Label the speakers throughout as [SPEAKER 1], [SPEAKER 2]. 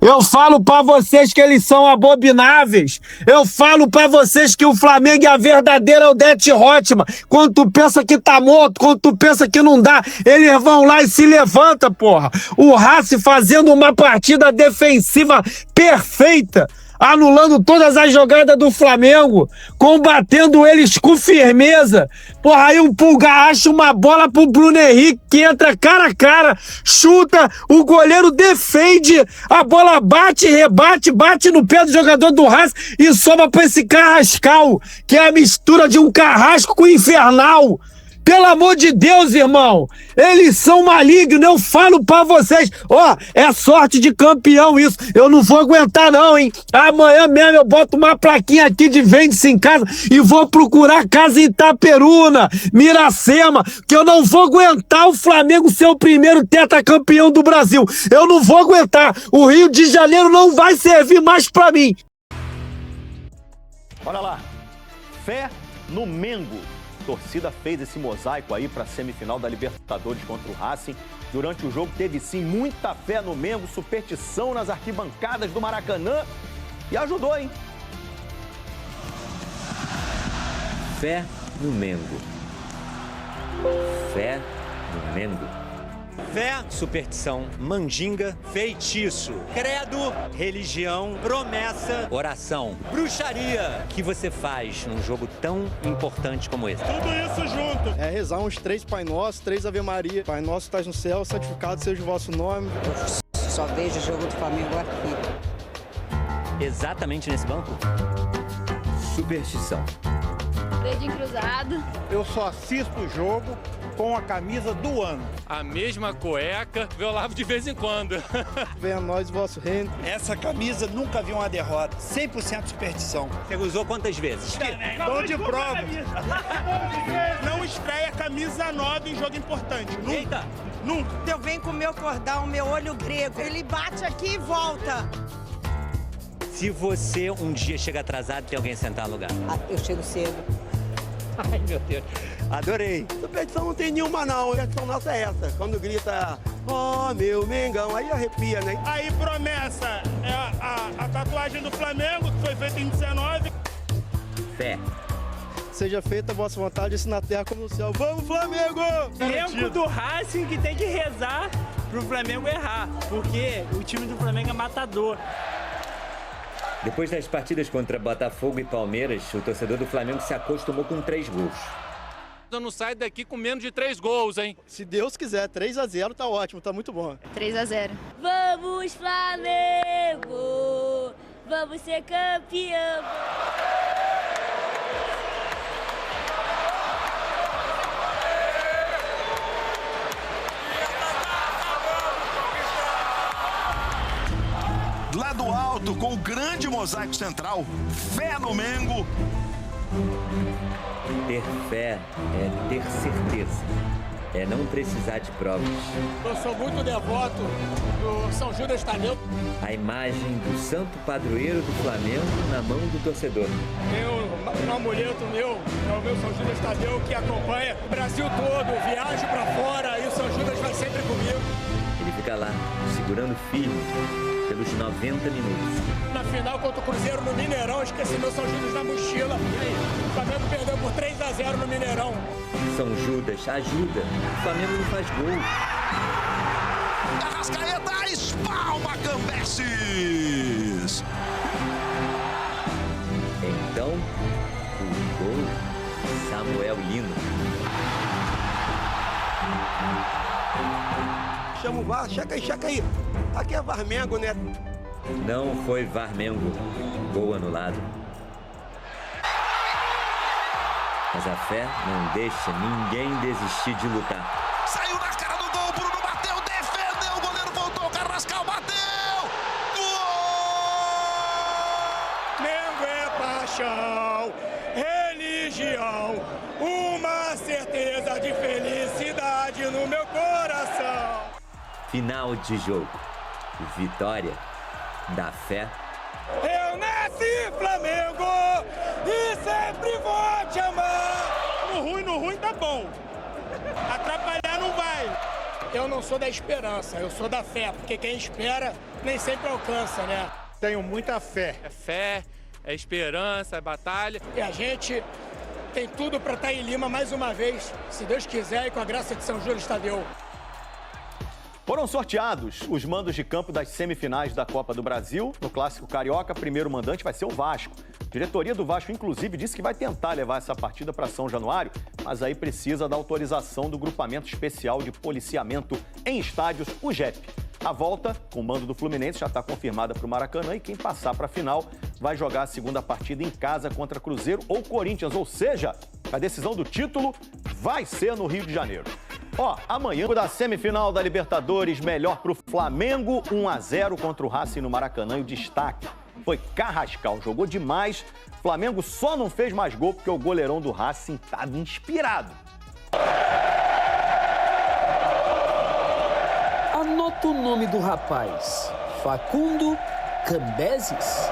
[SPEAKER 1] Eu falo pra vocês que eles são abomináveis. Eu falo pra vocês que o Flamengo é a verdadeira Odete Roitman. Quando tu pensa que tá morto, quando tu pensa que não dá, eles vão lá e se levanta, porra. O Racing fazendo uma partida defensiva perfeita, anulando todas as jogadas do Flamengo, combatendo eles com firmeza. Porra, aí o Pulgar acha uma bola pro Bruno Henrique, que entra cara a cara, chuta, o goleiro defende, a bola bate, rebate, bate no pé do jogador do Racing e sobra pra esse Carrascal, que é a mistura de um carrasco com infernal. Pelo amor de Deus, irmão, eles são malignos, eu falo pra vocês, ó, é sorte de campeão isso, eu não vou aguentar não, hein, amanhã mesmo eu boto uma plaquinha aqui de vende-se em casa e vou procurar casa em Itaperuna, Miracema, que eu não vou aguentar o Flamengo ser o primeiro tetracampeão do Brasil, eu não vou aguentar, o Rio de Janeiro não vai servir mais pra mim.
[SPEAKER 2] Olha lá, fé no Mengo. A torcida fez esse mosaico aí para a semifinal da Libertadores contra o Racing. Durante o jogo teve sim muita fé no Mengo, superstição nas arquibancadas do Maracanã e ajudou, hein?
[SPEAKER 3] Fé no Mengo. Fé no Mengo.
[SPEAKER 4] Fé, superstição, mandinga, feitiço, credo, religião, promessa, oração, bruxaria. O que você faz num jogo tão importante como esse?
[SPEAKER 5] Tudo isso junto. É rezar uns 3 Pai Nosso, 3 Ave Maria. Pai Nosso que estás no céu, santificado seja o vosso nome.
[SPEAKER 6] Eu só vejo o jogo do Flamengo aqui.
[SPEAKER 4] Exatamente nesse banco?
[SPEAKER 3] Superstição.
[SPEAKER 7] Dedinho cruzado.
[SPEAKER 8] Eu só assisto o jogo com a camisa do ano.
[SPEAKER 9] A mesma cueca, eu lavo de vez em quando.
[SPEAKER 5] Venha a nós o vosso reino.
[SPEAKER 8] Essa camisa nunca viu uma derrota. 100% superstição.
[SPEAKER 4] Você usou quantas vezes?
[SPEAKER 8] Dom de prova. Não estreia camisa 9 em jogo importante. Nunca.
[SPEAKER 4] Eita.
[SPEAKER 8] Nunca.
[SPEAKER 10] Eu venho com o meu cordão, meu olho grego. Ele bate aqui e volta.
[SPEAKER 4] Se você um dia chega atrasado, tem alguém sentar no lugar.
[SPEAKER 6] Eu chego cedo.
[SPEAKER 4] Ai, meu Deus. Adorei.
[SPEAKER 11] Superstição não tem nenhuma não, a superstição nossa é essa. Quando grita, ó meu Mengão, aí arrepia, né?
[SPEAKER 5] Aí promessa é a tatuagem do Flamengo, que foi feita em 19.
[SPEAKER 3] Fé.
[SPEAKER 5] Seja feita a vossa vontade, assim na terra como no céu. Vamos, Flamengo!
[SPEAKER 12] Tempo do Racing que tem que rezar pro Flamengo errar, porque o time do Flamengo é matador.
[SPEAKER 3] Depois das partidas contra Botafogo e Palmeiras, o torcedor do Flamengo se acostumou com 3 gols.
[SPEAKER 9] Eu não saio daqui com menos de 3 gols, hein?
[SPEAKER 5] Se Deus quiser, 3-0 tá ótimo, tá muito bom.
[SPEAKER 7] 3-0. Vamos, Flamengo! Vamos ser campeão!
[SPEAKER 13] Lá do alto, com o grande mosaico central, fé no Mengo.
[SPEAKER 3] Ter fé é ter certeza, é não precisar de provas.
[SPEAKER 12] Eu sou muito devoto do São Judas Tadeu.
[SPEAKER 3] A imagem do santo padroeiro do Flamengo na mão do torcedor.
[SPEAKER 12] Tem um amuleto meu, é o meu São Judas Tadeu, que acompanha o Brasil todo, viajo pra fora e o São Judas vai sempre comigo.
[SPEAKER 3] Ele fica lá, segurando firme, pelos 90 minutos.
[SPEAKER 12] Na final contra o Cruzeiro no Mineirão, esqueci meu São Judas na mochila. O Flamengo perdeu por 3-0 no Mineirão.
[SPEAKER 3] São Judas ajuda, o Flamengo não faz gol.
[SPEAKER 13] Arrascaeta espalma Cambeses.
[SPEAKER 3] Então, o gol, Samuel Lino.
[SPEAKER 11] Chama o VAR, checa aí. Aqui é Varmengo, né?
[SPEAKER 3] Não foi Varmengo, gol anulado. Mas a fé não deixa ninguém desistir de lutar.
[SPEAKER 13] Saiu na cara do gol, Bruno bateu, defendeu, o goleiro voltou, Carrascal bateu! Gol!
[SPEAKER 12] Mengo é paixão, religião, uma certeza de felicidade no meu coração.
[SPEAKER 3] Final de jogo. Vitória da fé.
[SPEAKER 12] Eu nasci Flamengo e sempre vou te amar.
[SPEAKER 5] No ruim tá bom. Atrapalhar não vai.
[SPEAKER 12] Eu não sou da esperança, eu sou da fé, porque quem espera nem sempre alcança, né?
[SPEAKER 8] Tenho muita fé.
[SPEAKER 9] É fé, é esperança, é batalha.
[SPEAKER 12] E a gente tem tudo para estar em Lima mais uma vez, se Deus quiser e com a graça de São Judas Tadeu.
[SPEAKER 2] Foram sorteados os mandos de campo das semifinais da Copa do Brasil. No Clássico Carioca, primeiro mandante vai ser o Vasco. A diretoria do Vasco, inclusive, disse que vai tentar levar essa partida para São Januário, mas aí precisa da autorização do Grupamento Especial de Policiamento em Estádios, o GEP. A volta, com o mando do Fluminense, já está confirmada para o Maracanã e quem passar para a final vai jogar a segunda partida em casa contra Cruzeiro ou Corinthians, ou seja, a decisão do título vai ser no Rio de Janeiro. Amanhã da semifinal da Libertadores, melhor pro Flamengo, 1-0 contra o Racing no Maracanã. E o destaque foi Carrascal, jogou demais. Flamengo só não fez mais gol porque o goleirão do Racing estava inspirado.
[SPEAKER 14] Anota o nome do rapaz, Facundo Cambeses.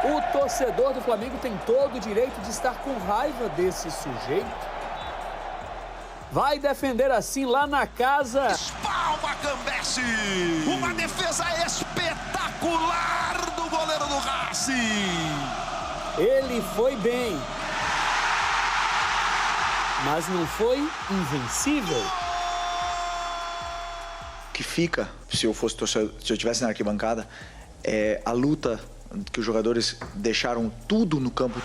[SPEAKER 14] O torcedor do Flamengo tem todo o direito de estar com raiva desse sujeito. Vai defender assim lá na casa.
[SPEAKER 13] Espalma Cambesse! Uma defesa espetacular do goleiro do Racing!
[SPEAKER 14] Ele foi bem, mas não foi invencível.
[SPEAKER 15] O que fica, se eu fosse torcedor, se eu estivesse na arquibancada, é a luta que os jogadores deixaram tudo no campo.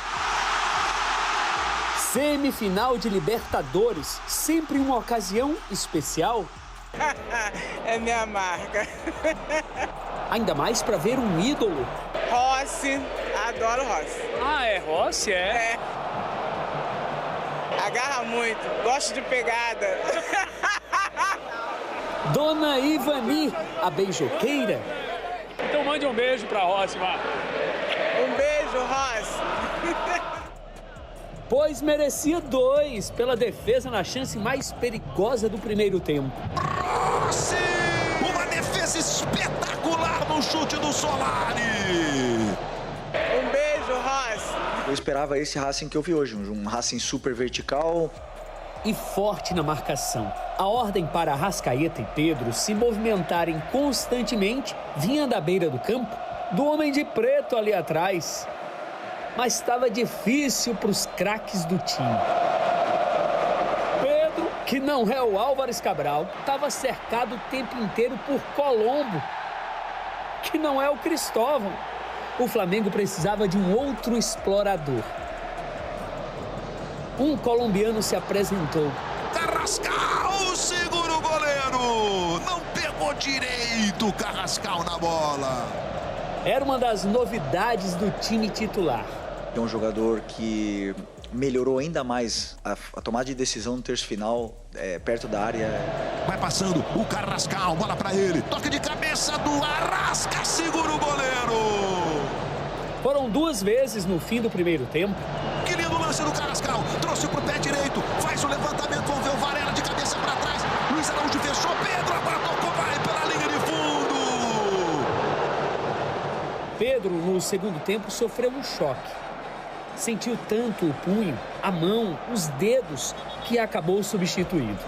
[SPEAKER 14] Semifinal de Libertadores, sempre uma ocasião especial.
[SPEAKER 10] É minha marca.
[SPEAKER 14] Ainda mais para ver um ídolo.
[SPEAKER 10] Rossi, adoro Rossi.
[SPEAKER 14] Ah, é Rossi, é?
[SPEAKER 10] É. Agarra muito, gosto de pegada.
[SPEAKER 14] Dona Ivani, a beijoqueira.
[SPEAKER 9] Então mande um beijo pra Rossi, vá.
[SPEAKER 10] Um beijo, Rossi.
[SPEAKER 14] Pois merecia 2 pela defesa na chance mais perigosa do primeiro tempo.
[SPEAKER 13] Rossi! Uma defesa espetacular no chute do Solari!
[SPEAKER 10] Um beijo, Rossi!
[SPEAKER 15] Eu esperava esse Racing que eu vi hoje, um Racing super vertical.
[SPEAKER 14] E forte na marcação. A ordem para Arrascaeta e Pedro se movimentarem constantemente vinha da beira do campo, do homem de preto ali atrás. Mas estava difícil para os craques do time. Pedro, que não é o Álvares Cabral, estava cercado o tempo inteiro por Colombo, que não é o Cristóvão. O Flamengo precisava de um outro explorador. Um colombiano se apresentou.
[SPEAKER 13] Carrascal segura o goleiro! Não pegou direito o Carrascal na bola!
[SPEAKER 14] Era uma das novidades do time titular.
[SPEAKER 15] É um jogador que melhorou ainda mais a tomada de decisão no terço final, perto da área.
[SPEAKER 13] Vai passando o Carrascal, bola pra ele. Toque de cabeça do Arrasca, segura o goleiro.
[SPEAKER 14] Foram 2 vezes no fim do primeiro tempo.
[SPEAKER 13] Que lindo lance do Carrascal. Trouxe pro pé direito, faz o levantamento, vamos ver o Varela de cabeça pra trás. Luiz Araújo fechou, Pedro agora tocou, vai pela linha de fundo.
[SPEAKER 14] Pedro, no segundo tempo, sofreu um choque. Sentiu tanto o punho, a mão, os dedos, que acabou substituído.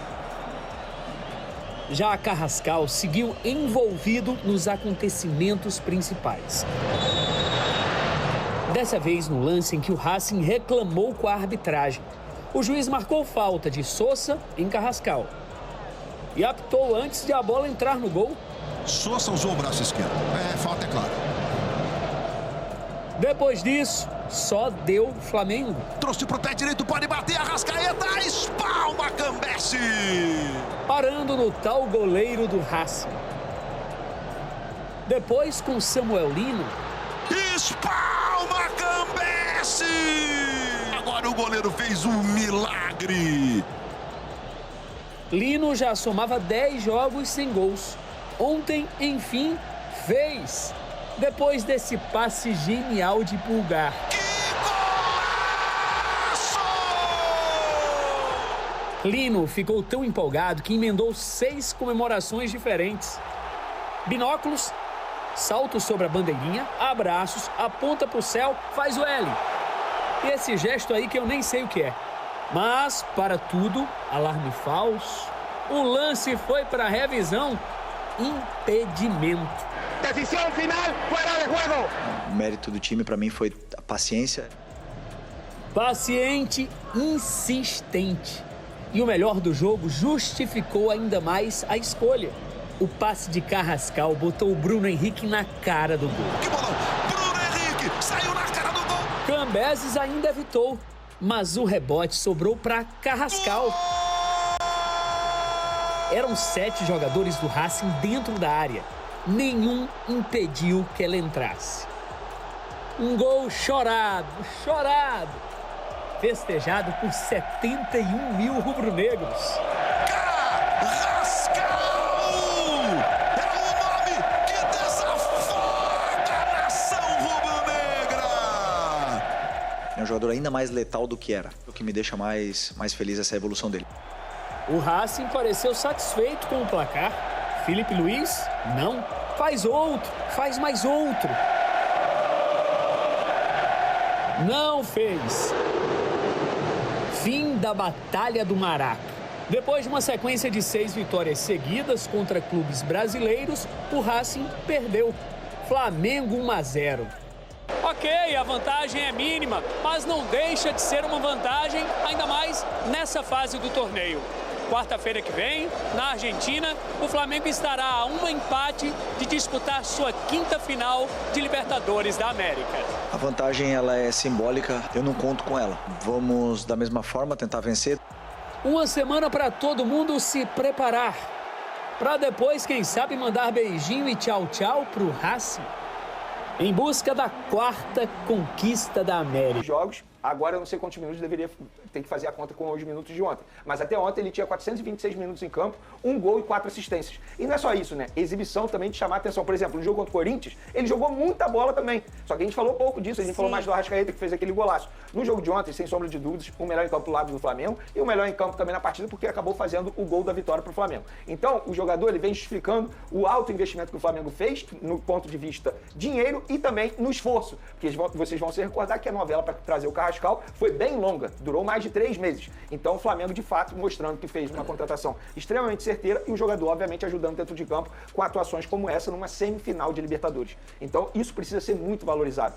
[SPEAKER 14] Já Carrascal seguiu envolvido nos acontecimentos principais. Dessa vez no lance em que o Racing reclamou com a arbitragem. O juiz marcou falta de Sousa em Carrascal e apitou antes de a bola entrar no gol.
[SPEAKER 13] Sousa usou o braço esquerdo. Falta é claro.
[SPEAKER 14] Depois disso, só deu Flamengo.
[SPEAKER 13] Trouxe pro pé direito, pode bater, Arrascaeta, espalma Cambesse!
[SPEAKER 14] Parando no tal goleiro do Racing. Depois com Samuel Lino.
[SPEAKER 13] Espalma Cambesse! Agora o goleiro fez um milagre!
[SPEAKER 14] Lino já somava 10 jogos sem gols. Ontem, enfim, fez. Depois desse passe genial de Pulgar.
[SPEAKER 13] Que golaço!
[SPEAKER 14] Lino ficou tão empolgado que emendou 6 comemorações diferentes. Binóculos, salto sobre a bandeirinha, abraços, aponta pro céu, faz o L. E esse gesto aí que eu nem sei o que é. Mas, para tudo, alarme falso, O lance foi para revisão. Impedimento.
[SPEAKER 13] Decisão final, fora de jogo.
[SPEAKER 15] O mérito do time para mim foi a paciência.
[SPEAKER 14] Paciente, insistente. E o melhor do jogo justificou ainda mais a escolha. O passe de Carrascal botou o Bruno Henrique na cara do gol.
[SPEAKER 13] Que bolão! Bruno Henrique saiu na cara do gol.
[SPEAKER 14] Cambeses ainda evitou, mas o rebote sobrou para Carrascal. Eram 7 jogadores do Racing dentro da área. Nenhum impediu que ela entrasse. Um gol chorado, festejado por 71 mil rubro-negros.
[SPEAKER 13] Carrascal! É o nome que desafoga a nação rubro-negra!
[SPEAKER 15] É um jogador ainda mais letal do que era. O que me deixa mais feliz é essa evolução dele.
[SPEAKER 14] O Racing pareceu satisfeito com o placar. Felipe Luiz, não. Faz outro, faz mais outro. Não fez. Fim da Batalha do Maraca. Depois de uma sequência de 6 vitórias seguidas contra clubes brasileiros, o Racing perdeu. Flamengo 1-0. Ok, a vantagem é mínima, mas não deixa de ser uma vantagem, ainda mais nessa fase do torneio. Quarta-feira que vem, na Argentina, o Flamengo estará a um empate de disputar sua 5ª final de Libertadores da América.
[SPEAKER 15] A vantagem ela é simbólica, eu não conto com ela. Vamos, da mesma forma, tentar vencer.
[SPEAKER 14] Uma semana para todo mundo se preparar. Para depois, quem sabe, mandar beijinho e tchau-tchau pro Racing. Em busca da 4ª conquista da América.
[SPEAKER 16] Jogos, agora eu não sei quantos minutos deveria ter que fazer a conta com os minutos de ontem. Mas até ontem ele tinha 426 minutos em campo, 1 gol e 4 assistências. E não é só isso, né? Exibição também de chamar a atenção. Por exemplo, no jogo contra o Corinthians, ele jogou muita bola também. Só que a gente falou pouco disso, a gente falou mais do Arrascaeta, que fez aquele golaço. No jogo de ontem, sem sombra de dúvidas, o melhor em campo do lado do Flamengo e o melhor em campo também na partida, porque acabou fazendo o gol da vitória para o Flamengo. Então, o jogador ele vem justificando o alto investimento que o Flamengo fez, no ponto de vista dinheiro e também no esforço. Porque vocês vão se recordar que a novela para trazer o Carrascal foi bem longa, durou mais de 3 meses. Então, o Flamengo, de fato, mostrando que fez uma contratação extremamente certeira e o jogador, obviamente, ajudando dentro de campo com atuações como essa numa semifinal de Libertadores. Então, isso precisa ser muito valorizado.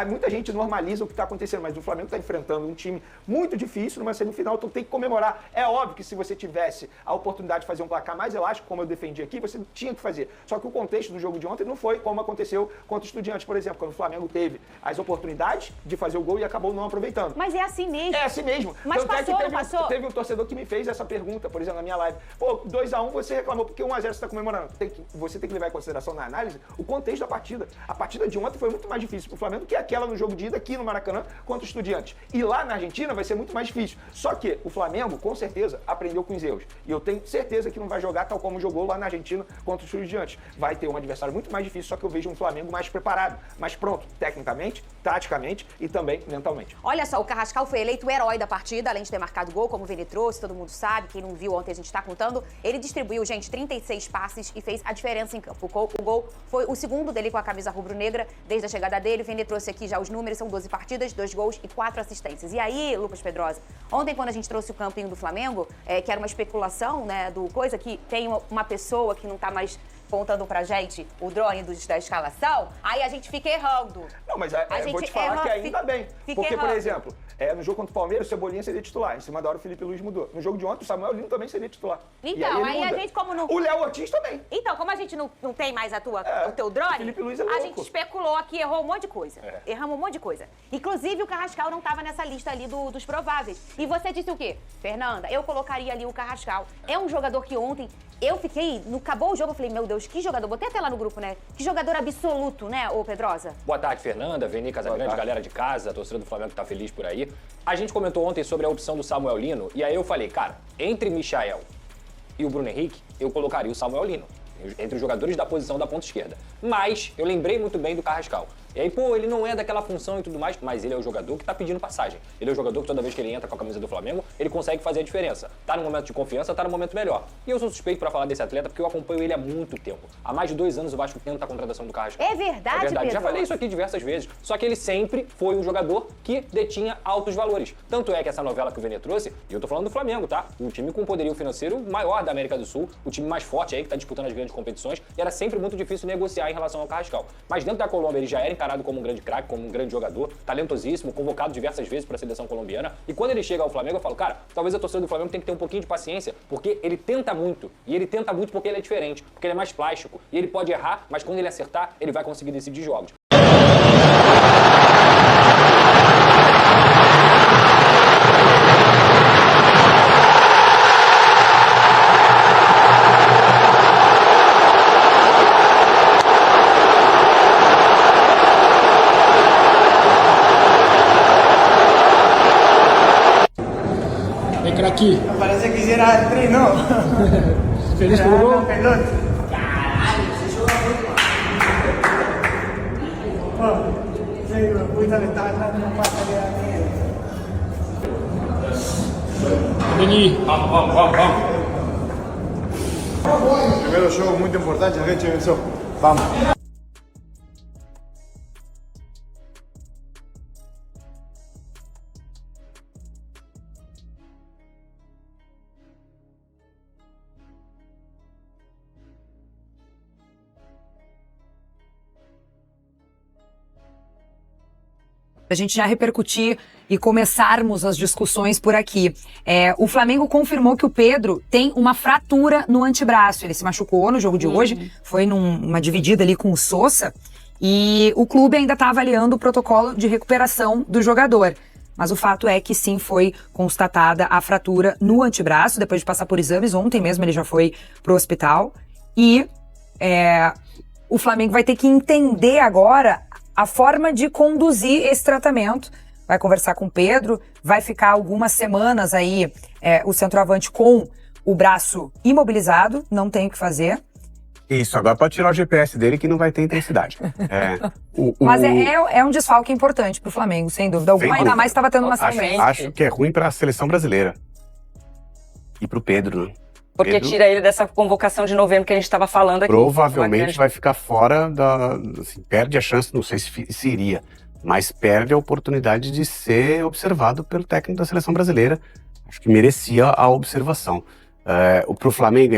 [SPEAKER 16] Muita gente normaliza o que está acontecendo, mas o Flamengo está enfrentando um time muito difícil numa semifinal, então tem que comemorar. É óbvio que se você tivesse a oportunidade de fazer um placar mais elástico, como eu defendi aqui, você tinha que fazer. Só que o contexto do jogo de ontem não foi como aconteceu contra o Estudiantes, por exemplo, quando o Flamengo teve as oportunidades de fazer o gol e acabou não aproveitando.
[SPEAKER 17] Mas é assim mesmo.
[SPEAKER 16] É assim mesmo.
[SPEAKER 17] Mas
[SPEAKER 16] Tanto
[SPEAKER 17] passou,
[SPEAKER 16] é que
[SPEAKER 17] passou.
[SPEAKER 16] Teve um torcedor que me fez essa pergunta, por exemplo, na minha live. Pô, 2-1 você reclamou, porque 1-0 você está comemorando. Você tem que levar em consideração na análise o contexto da partida. A partida de ontem foi muito mais difícil pro Flamengo do que aquela no jogo de ida aqui no Maracanã contra o Estudiantes. E lá na Argentina vai ser muito mais difícil. Só que o Flamengo, com certeza, aprendeu com os erros. E eu tenho certeza que não vai jogar tal como jogou lá na Argentina contra o Estudiantes. Vai ter um adversário muito mais difícil, só que eu vejo um Flamengo mais preparado, mais pronto, tecnicamente, taticamente e também mentalmente.
[SPEAKER 17] Olha só, o Carrascal foi eleito o herói da partida, além de ter marcado gol, como o Vini trouxe, todo mundo sabe, quem não viu ontem a gente tá contando. Ele distribuiu, gente, 36 passes e fez a diferença em campo. O gol foi o segundo dele com a camisa rubro-negra desde a chegada dele. O Vini trouxe aqui já os números, são 12 partidas, 2 gols e 4 assistências. E aí, Lucas Pedrosa, ontem quando a gente trouxe o campinho do Flamengo, que era uma especulação, né, do coisa que tem uma pessoa que não tá mais contando pra gente o drone da escalação, aí a gente fica errando.
[SPEAKER 16] Não, mas eu vou te falar que ainda bem. Porque, por exemplo, no jogo contra o Palmeiras, o Cebolinha seria titular. Em cima da hora, o Felipe Luiz mudou. No jogo de ontem, o Samuel Lino também seria titular.
[SPEAKER 17] Então, aí a gente como não...
[SPEAKER 16] O Léo Ortiz também.
[SPEAKER 17] Então, como a gente não tem mais o teu drone,
[SPEAKER 16] o Felipe Luiz é louco.
[SPEAKER 17] A gente especulou aqui, errou um monte de coisa. Erramos um monte de coisa. Inclusive, o Carrascal não tava nessa lista ali dos prováveis. E você disse o quê? Fernanda, eu colocaria ali o Carrascal. É um jogador que ontem... Eu fiquei, acabou o jogo, eu falei, meu Deus, que jogador, botei até lá no grupo, né? Que jogador absoluto, né, ô Pedrosa?
[SPEAKER 18] Boa tarde, Fernanda, Veni Casagrande, galera de casa, a torcida do Flamengo que tá feliz por aí. A gente comentou ontem sobre a opção do Samuel Lino, e aí eu falei, cara, entre Michael e o Bruno Henrique, eu colocaria o Samuel Lino, entre os jogadores da posição da ponta esquerda. Mas eu lembrei muito bem do Carrascal. E aí, pô, ele não é daquela função e tudo mais, mas ele é o jogador que tá pedindo passagem. Ele é o jogador que toda vez que ele entra com a camisa do Flamengo, ele consegue fazer a diferença. Tá no momento de confiança, tá no momento melhor. E eu sou suspeito pra falar desse atleta porque eu acompanho ele há muito tempo. Há mais de 2 anos o Vasco tenta a contratação do Carrascal.
[SPEAKER 17] É verdade, Pedro?
[SPEAKER 18] Já falei isso aqui diversas vezes. Só que ele sempre foi um jogador que detinha altos valores. Tanto é que essa novela que o Vene trouxe, e eu tô falando do Flamengo, tá? O time com poderio financeiro maior da América do Sul, o time mais forte aí que tá disputando as grandes competições, e era sempre muito difícil negociar em relação ao Carrascal. Mas dentro da Colômbia ele já era encarado como um grande craque, como um grande jogador, talentosíssimo, convocado diversas vezes para a seleção colombiana. E quando ele chega ao Flamengo, eu falo, cara, talvez a torcida do Flamengo tenha que ter um pouquinho de paciência, porque ele tenta muito. E ele tenta muito porque ele é diferente, porque ele é mais plástico. E ele pode errar, mas quando ele acertar, ele vai conseguir decidir jogos.
[SPEAKER 12] Aqui.
[SPEAKER 19] Parece que quisiera el tri, ¿no?
[SPEAKER 12] Feliz por el gol.
[SPEAKER 19] Caralho, você jogou muito mal. Pô, veio, puta, ele tava dando uma pata ali a minha.
[SPEAKER 12] Vení. Vamos.
[SPEAKER 19] Primeiro jogo muito importante, a gente venceu. Vamos.
[SPEAKER 20] A gente já repercutir e começarmos as discussões por aqui. O Flamengo confirmou que o Pedro tem uma fratura no antebraço. Ele se machucou no jogo de hoje, foi numa dividida ali com o Sousa, e o clube ainda está avaliando o protocolo de recuperação do jogador. Mas o fato é que sim, foi constatada a fratura no antebraço, depois de passar por exames. Ontem mesmo ele já foi pro hospital. E o Flamengo vai ter que entender agora a forma de conduzir esse tratamento. Vai conversar com o Pedro, vai ficar algumas semanas aí o centroavante com o braço imobilizado, não tem o que fazer.
[SPEAKER 21] Isso, agora pode tirar o GPS dele que não vai ter intensidade.
[SPEAKER 20] Mas é um desfalque importante pro Flamengo, sem dúvida alguma, ainda mais que estava tendo uma sequência.
[SPEAKER 21] Acho que é ruim para a seleção brasileira. E pro Pedro, né?
[SPEAKER 22] Porque
[SPEAKER 21] Pedro,
[SPEAKER 22] tira ele dessa convocação de novembro que a gente estava falando aqui.
[SPEAKER 21] Provavelmente vai ficar fora assim, perde a chance, não sei se iria, mas perde a oportunidade de ser observado pelo técnico da seleção brasileira. Acho que merecia a observação. Pro Flamengo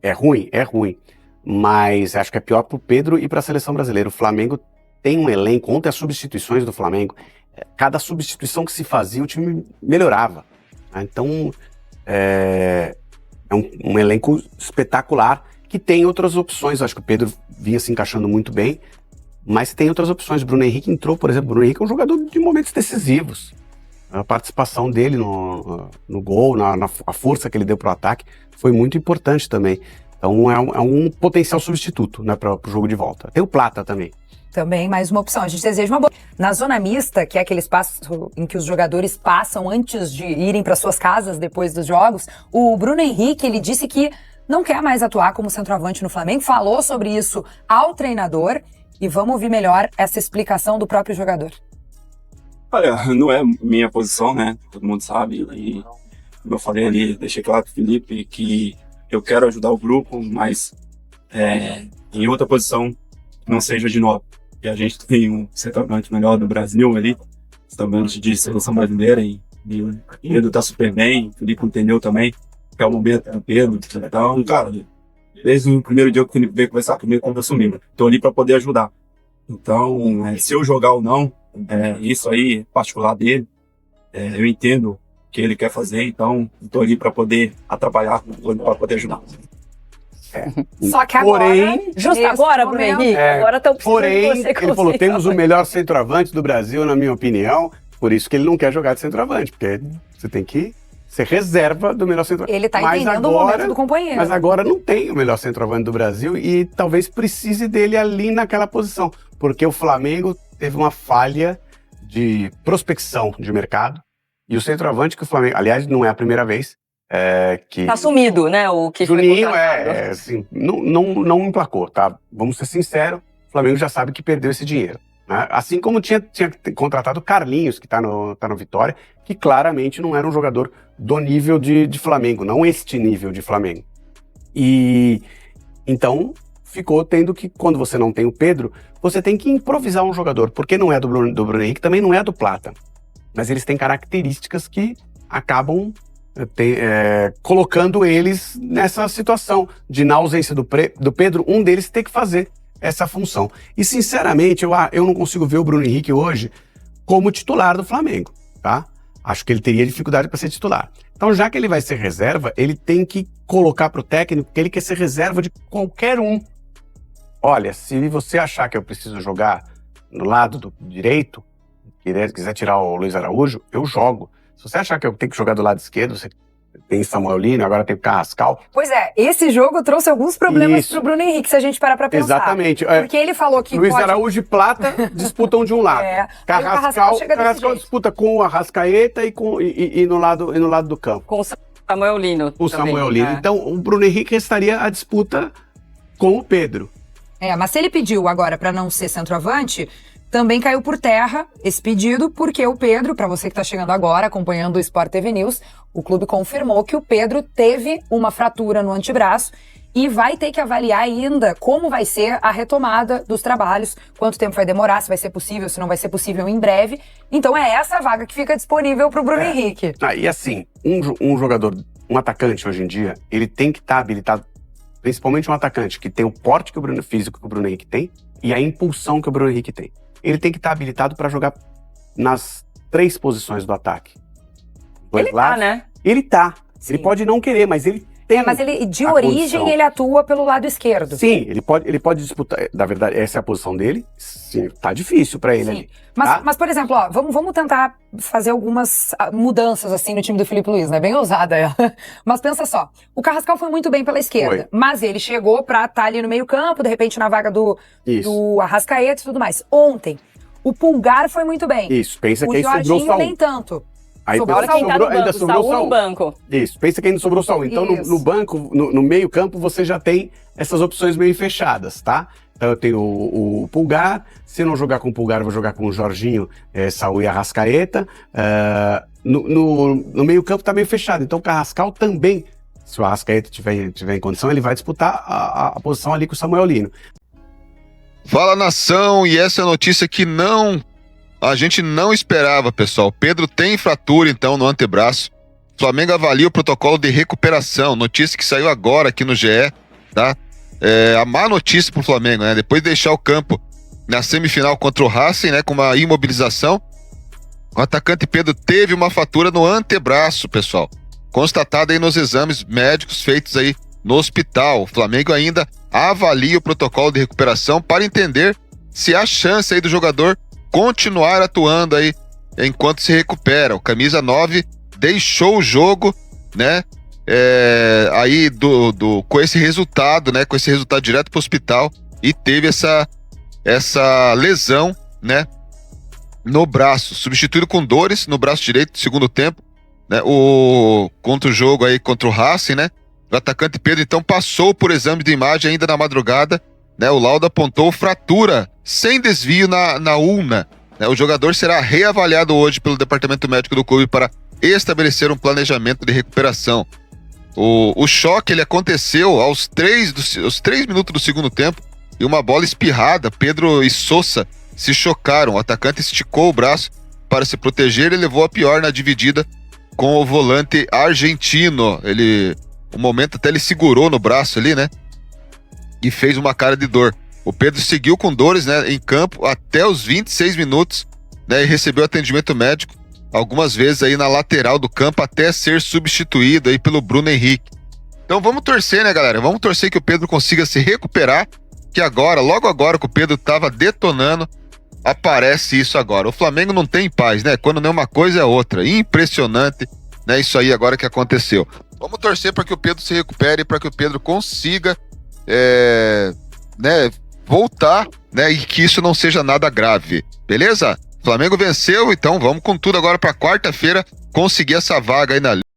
[SPEAKER 21] é ruim, mas acho que é pior pro Pedro e para a seleção brasileira. O Flamengo tem um elenco, ontem as substituições do Flamengo, cada substituição que se fazia o time melhorava. Então, é um elenco espetacular que tem outras opções. Acho que o Pedro vinha se encaixando muito bem, mas tem outras opções. Bruno Henrique entrou, por exemplo. Bruno Henrique é um jogador de momentos decisivos. A participação dele no gol, a força que ele deu para o ataque foi muito importante também. Então é um potencial substituto, né, para o jogo de volta. Tem o Plata também.
[SPEAKER 20] Também mais uma opção. A gente deseja uma boa. Na zona mista, que é aquele espaço em que os jogadores passam antes de irem para suas casas depois dos jogos, o Bruno Henrique, ele disse que não quer mais atuar como centroavante no Flamengo, falou sobre isso ao treinador, e vamos ouvir melhor essa explicação do próprio jogador.
[SPEAKER 23] Olha, não é minha posição, né? Todo mundo sabe, e como eu falei ali, deixei claro pro Felipe que eu quero ajudar o grupo, mas em outra posição não seja de 9. E a gente tem um centroavante melhor do Brasil ali, centroavante de seleção brasileira, e o Pedro tá super bem, o Felipe entendeu também, que é o momento do Pedro. Então, cara, desde o primeiro dia que o Felipe veio conversar comigo, conversou comigo. Tô ali para poder ajudar. Então, se eu jogar ou não, isso aí, particular dele, eu entendo o que ele quer fazer, então tô ali para poder atrapalhar, para poder ajudar.
[SPEAKER 20] Só que agora,
[SPEAKER 22] justo agora, Bruno Henrique, agora estão precisando de você.
[SPEAKER 21] Ele falou, temos o melhor centroavante do Brasil, na minha opinião, por isso que ele não quer jogar de centroavante, porque você tem que ser reserva do melhor centroavante.
[SPEAKER 20] Ele tá entendendo o momento do companheiro.
[SPEAKER 21] Mas agora não tem o melhor centroavante do Brasil e talvez precise dele ali naquela posição, porque o Flamengo teve uma falha de prospecção de mercado e o centroavante que o Flamengo, aliás, não é a primeira vez, que...
[SPEAKER 22] Tá sumido, né, o que
[SPEAKER 21] Juninho assim, não emplacou, tá? Vamos ser sinceros, o Flamengo já sabe que perdeu esse dinheiro. Né? Assim como tinha contratado o Carlinhos, que tá no Vitória, que claramente não era um jogador do nível de Flamengo, não este nível de Flamengo. E então ficou tendo que, quando você não tem o Pedro, você tem que improvisar um jogador, porque não é do Bruno Henrique, também não é do Plata. Mas eles têm características que acabam colocando eles nessa situação de, na ausência do Pedro, um deles ter que fazer essa função. E, sinceramente, eu não consigo ver o Bruno Henrique hoje como titular do Flamengo, tá? Acho que ele teria dificuldade para ser titular. Então, já que ele vai ser reserva, ele tem que colocar para o técnico que ele quer ser reserva de qualquer um. Olha, se você achar que eu preciso jogar no lado do direito, quiser tirar o Luiz Araújo, eu jogo. Se você achar que eu tenho que jogar do lado esquerdo, você tem Samuel Lino, agora tem o Carrascal.
[SPEAKER 20] Pois é, esse jogo trouxe alguns problemas pro Bruno Henrique, se a gente parar pra pensar.
[SPEAKER 21] Exatamente.
[SPEAKER 20] Porque ele falou que
[SPEAKER 21] Luiz Araújo e Plata disputam de um lado. Carrascal disputa com o Arrascaeta e no lado do campo.
[SPEAKER 22] Com o Samuel Lino.
[SPEAKER 21] O Samuel Lino. Então, o Bruno Henrique estaria a disputa com o Pedro.
[SPEAKER 20] Mas se ele pediu agora pra não ser centroavante, também caiu por terra esse pedido, porque o Pedro, para você que está chegando agora, acompanhando o Sport TV News, o clube confirmou que o Pedro teve uma fratura no antebraço e vai ter que avaliar ainda como vai ser a retomada dos trabalhos, quanto tempo vai demorar, se vai ser possível, se não vai ser possível em breve. Então é essa vaga que fica disponível para o Bruno Henrique.
[SPEAKER 21] E assim, um jogador, um atacante hoje em dia, ele tem que estar habilitado, principalmente um atacante que tem o porte físico que o Bruno Henrique tem e a impulsão que o Bruno Henrique tem. Ele tem que estar habilitado para jogar nas 3 posições do ataque.
[SPEAKER 22] Ele tá, né?
[SPEAKER 21] Ele tá. Sim. Ele pode não querer, mas ele tem
[SPEAKER 20] mas ele, de origem, posição. Ele atua pelo lado esquerdo.
[SPEAKER 21] Sim, ele pode disputar. Na verdade, essa é a posição dele. Sim, tá difícil para ele ali.
[SPEAKER 20] Mas, por exemplo, vamos tentar fazer algumas mudanças assim no time do Felipe Luiz, né? Bem ousada ela. Mas pensa só, o Carrascal foi muito bem pela esquerda, mas ele chegou pra estar ali no meio campo, de repente na vaga do Arrascaeta e tudo mais. Ontem, o Pulgar foi muito bem.
[SPEAKER 21] Isso, pensa que aí
[SPEAKER 20] sobrou
[SPEAKER 21] só um. O
[SPEAKER 20] Jorginho nem tanto.
[SPEAKER 21] Aí ainda sobrou só um.
[SPEAKER 22] No banco.
[SPEAKER 21] Isso, pensa que ainda sobrou só um. Então, no banco, no meio campo, você já tem essas opções meio fechadas, tá? Então, eu tenho o Pulgar. Se não jogar com o Pulgar, eu vou jogar com o Jorginho, Saúl e Arrascaeta. No meio campo tá meio fechado. Então, o Carrascal também, se o Arrascaeta tiver em condição, ele vai disputar a posição ali com o Samuel Lino.
[SPEAKER 1] Fala, nação! E essa é a notícia que a gente não esperava, pessoal. Pedro tem fratura, então, no antebraço. Flamengo avalia o protocolo de recuperação. Notícia que saiu agora aqui no GE, tá? A má notícia pro Flamengo, né? Depois de deixar o campo na semifinal contra o Racing, né? Com uma imobilização, o atacante Pedro teve uma fratura no antebraço, pessoal. Constatada aí nos exames médicos feitos aí no hospital. O Flamengo ainda avalia o protocolo de recuperação para entender se há chance aí do jogador continuar atuando aí enquanto se recupera. O camisa 9 deixou o jogo, né? Aí com esse resultado, né? Com esse resultado direto para o hospital e teve essa lesão, né? No braço, substituído com dores no braço direito no segundo tempo, né? Contra o jogo aí contra o Racing, né? O atacante Pedro então passou por exame de imagem ainda na madrugada, né? O laudo apontou fratura sem desvio na ulna. Né? O jogador será reavaliado hoje pelo departamento médico do clube para estabelecer um planejamento de recuperação. O choque ele aconteceu aos 3 minutos do segundo tempo e uma bola espirrada. Pedro e Sousa se chocaram. O atacante esticou o braço para se proteger e levou a pior na dividida com o volante argentino. Um momento até ele segurou no braço ali, né? E fez uma cara de dor. O Pedro seguiu com dores, né, em campo até os 26 minutos, né, e recebeu atendimento médico algumas vezes aí na lateral do campo até ser substituído aí pelo Bruno Henrique. Então vamos torcer, né, galera? Vamos torcer que o Pedro consiga se recuperar, que agora, logo agora que o Pedro tava detonando, aparece isso agora. O Flamengo não tem paz, né? Quando não é uma coisa é outra. Impressionante, né, isso aí agora que aconteceu. Vamos torcer para que o Pedro se recupere, para que o Pedro consiga né, voltar, né, e que isso não seja nada grave, beleza? Flamengo venceu, então vamos com tudo agora para quarta-feira conseguir essa vaga aí na